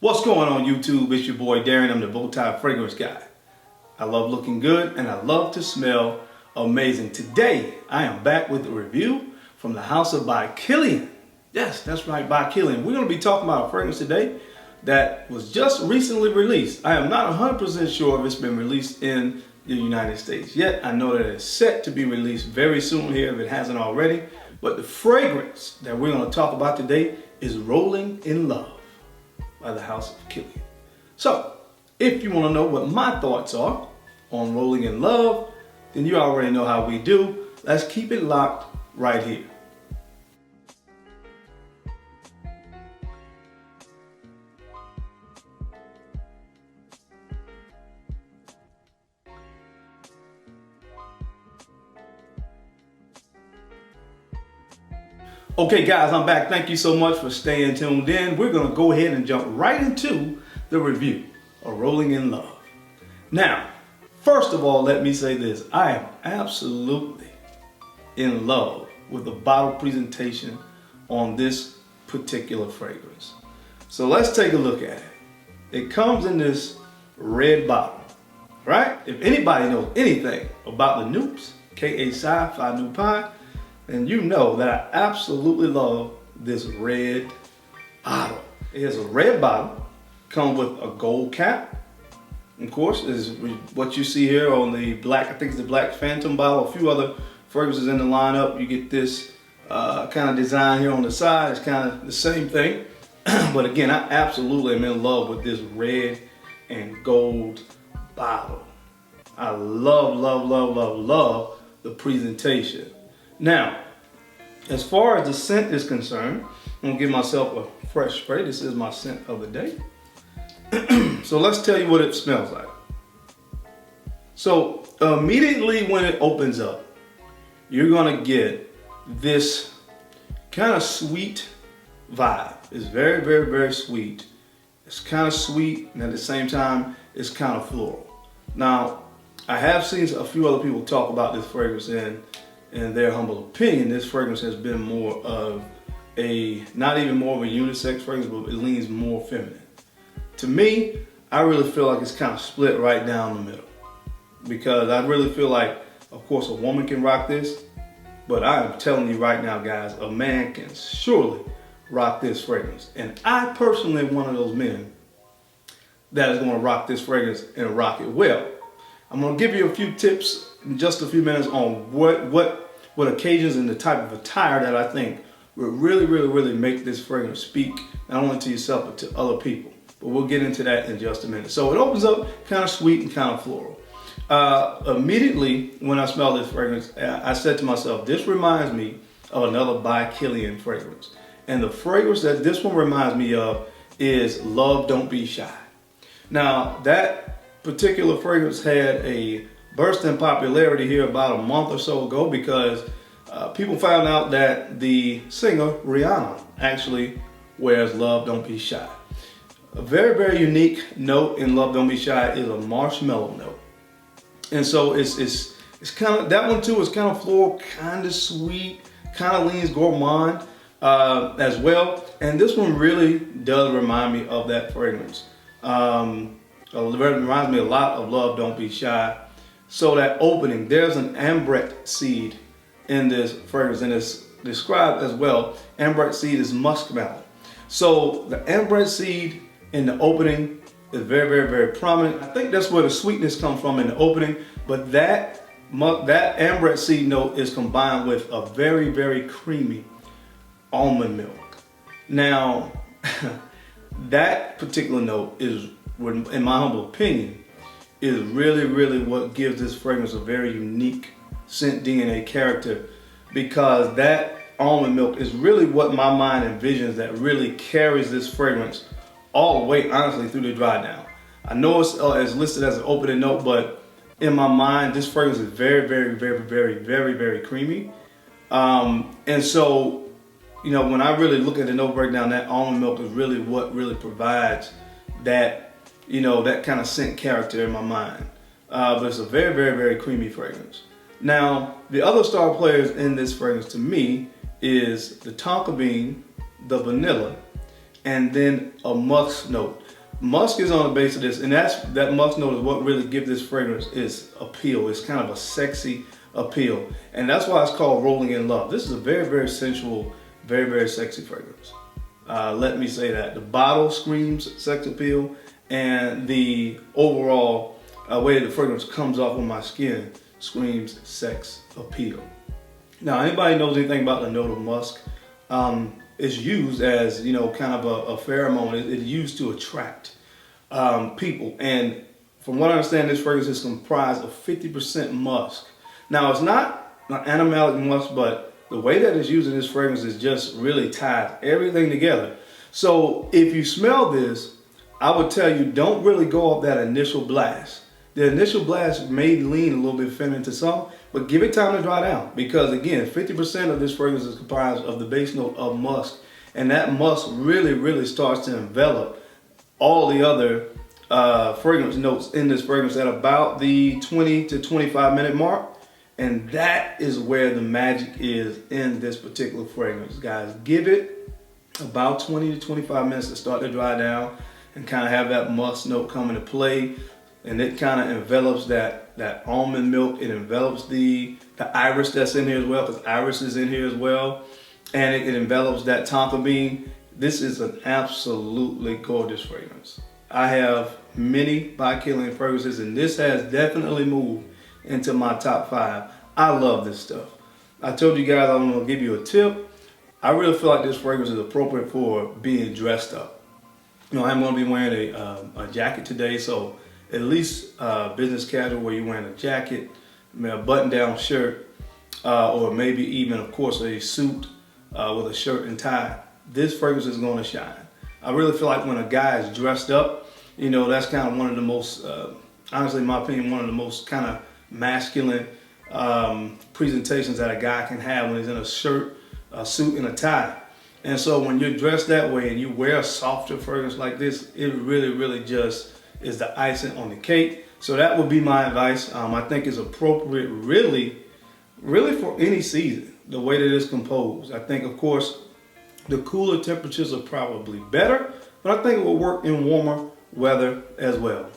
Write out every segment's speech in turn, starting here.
What's going on YouTube? It's your boy Darren. I'm the BowTie fragrance guy. I love looking good and I love to smell amazing. Today I am back with a review from the house of by Kilian. Yes, that's right, by Kilian. We're going to be talking about a fragrance today that was just recently released. I am not 100% sure if it's been released in the United States yet. I know that it's set to be released very soon here if it hasn't already. But the fragrance that we're going to talk about today is Rolling in Love by the house of Kilian. So, if you want to know what my thoughts are on Rolling in Love, then you already know how we do. Let's keep it locked right here. Okay guys, I'm back. Thank you so much for staying tuned in. We're going to go ahead and jump right into the review of Rolling in Love. Now, first of all, let me say this. I am absolutely in love with the bottle presentation on this particular fragrance. So let's take a look at it. It comes in this red bottle, right? If anybody knows anything about the Noops, K-A-Psi, Phi Nu Pi, and you know that I absolutely love this red bottle. It has a red bottle, comes with a gold cap. Of course, is what you see here on the black, I think it's the black Phantom bottle, a few other fragrances in the lineup. You get this kind of design here on the side. It's kind of the same thing. But again, I absolutely am in love with this red and gold bottle. I love, love, love, love, love the presentation. Now, as far as the scent is concerned, I'm gonna give myself a fresh spray. This is my scent of the day. So let's tell you what it smells like. So immediately when it opens up, you're gonna get this kind of sweet vibe. It's very, very, very sweet. It's kind of sweet, and at the same time, it's kind of floral. Now, I have seen a few other people talk about this fragrance, and in their humble opinion, this fragrance has been more of a, not even more of a unisex fragrance, but it leans more feminine. To me, I really feel like it's kind of split right down the middle. Because I really feel like, of course, a woman can rock this, but I am telling you right now, guys, a man can surely rock this fragrance. And I personally am one of those men that is going to rock this fragrance and rock it well. I'm going to give you a few tips in just a few minutes on what occasions and the type of attire that I think will really, really, really make this fragrance speak not only to yourself but to other people. But we'll get into that in just a minute. So it opens up kind of sweet and kind of floral. Immediately when I smell this fragrance, I said to myself, this reminds me of another by Kilian fragrance. And the fragrance that this one reminds me of is Love Don't Be Shy. Now that particular fragrance had a burst in popularity here about a month or so ago because people found out that the singer Rihanna actually wears Love Don't Be Shy. A very, very unique note in Love Don't Be Shy is a marshmallow note. And so it's kind of, that one too is kind of floral, kind of sweet, kind of leans gourmand as well. And this one really does remind me of that fragrance. It reminds me a lot of Love Don't Be Shy. So that opening, there's an ambrette seed in this fragrance, and it's described as well. Ambrette seed is muskmelon. So the ambrette seed in the opening is very, very, very prominent. I think that's where the sweetness comes from in the opening, but that ambrette seed note is combined with a very, very creamy almond milk. Now, that particular note is, in my humble opinion, is really, really what gives this fragrance a very unique scent DNA character, because that almond milk is really what my mind envisions that really carries this fragrance all the way, honestly, through the dry down. I know it's listed as an opening note, but in my mind, this fragrance is very, very, very, very, very, very creamy. And so, you know, when I really look at the note breakdown, that almond milk is really what really provides that, you know, that kind of scent character in my mind. But it's a very, very, very creamy fragrance. Now, the other star players in this fragrance to me is the tonka bean, the vanilla, and then a musk note. Musk is on the base of this, and that musk note is what really gives this fragrance its appeal. It's kind of a sexy appeal, and that's why it's called Rolling in Love. This is a very, very sensual, very, very sexy fragrance. Let me say that. The bottle screams sex appeal, and the overall way the fragrance comes off on my skin screams sex appeal. Now, anybody knows anything about the note of musk, it's used as, you know, kind of a pheromone. It's used to attract people. And from what I understand, this fragrance is comprised of 50% musk. Now, it's not an animalic musk, but the way that it's used in this fragrance is just really ties everything together. So if you smell this, I would tell you, don't really go off that initial blast. The initial blast may lean a little bit feminine to some, but give it time to dry down, because again, 50% of this fragrance is comprised of the base note of musk, and that musk really, really starts to envelop all the other fragrance notes in this fragrance at about the 20 to 25 minute mark, and that is where the magic is in this particular fragrance, guys. Give it about 20 to 25 minutes to start to dry down and kind of have that musk note come into play. And it kind of envelops that almond milk. It envelops the iris that's in here as well, because iris is in here as well. And it envelops that tonka bean. This is an absolutely gorgeous fragrance. I have many by Kilian fragrances, and this has definitely moved into my top 5. I love this stuff. I told you guys I'm going to give you a tip. I really feel like this fragrance is appropriate for being dressed up. You know, I'm going to be wearing a jacket today, so at least business casual, where you're wearing a jacket, a button-down shirt, or maybe even, of course, a suit with a shirt and tie. This fragrance is going to shine. I really feel like when a guy is dressed up, you know, that's kind of one of the most, honestly, in my opinion, one of the most kind of masculine presentations that a guy can have when he's in a shirt, a suit, and a tie. And so when you're dressed that way and you wear a softer fragrance like this, it really, really just is the icing on the cake. So that would be my advice. I think it's appropriate really for any season, the way that it's composed. I think, of course, the cooler temperatures are probably better, but I think it will work in warmer weather as well.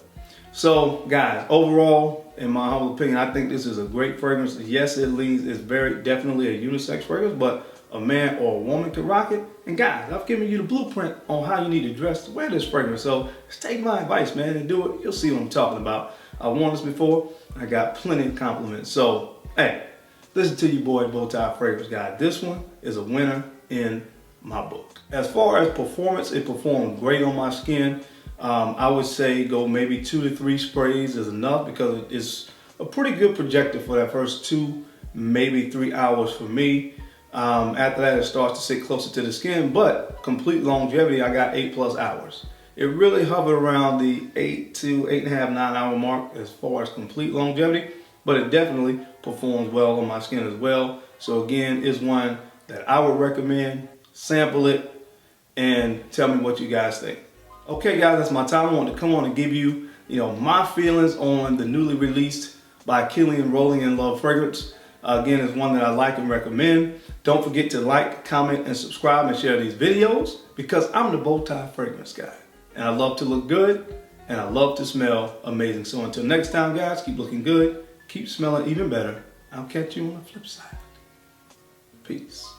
So guys, overall, in my humble opinion, I think this is a great fragrance. Yes, it's very definitely a unisex fragrance, but a man or a woman can rock it. And guys, I've given you the blueprint on how you need to dress to wear this fragrance. So just take my advice, man, and do it. You'll see what I'm talking about. I've worn this before. I got plenty of compliments. So, hey, listen to your boy, BowTie Fragrance Guy. This one is a winner in my book. As far as performance, it performed great on my skin. I would say go maybe 2 to 3 sprays is enough, because it's a pretty good projector for that first 2, maybe 3 hours for me. After that, it starts to sit closer to the skin, but complete longevity, I got 8+ hours. It really hovered around the 8 to 8.5, 9 hour mark as far as complete longevity, but it definitely performs well on my skin as well. So again, it's one that I would recommend. Sample it and tell me what you guys think. Okay guys, that's my time. I wanted to come on and give you, my feelings on the newly released by Kilian Rolling In Love fragrance. Again, it's one that I like and recommend. Don't forget to like, comment, and subscribe and share these videos, because I'm the BowTie Fragrance Guy. And I love to look good, and I love to smell amazing. So until next time, guys, keep looking good, keep smelling even better. I'll catch you on the flip side. Peace.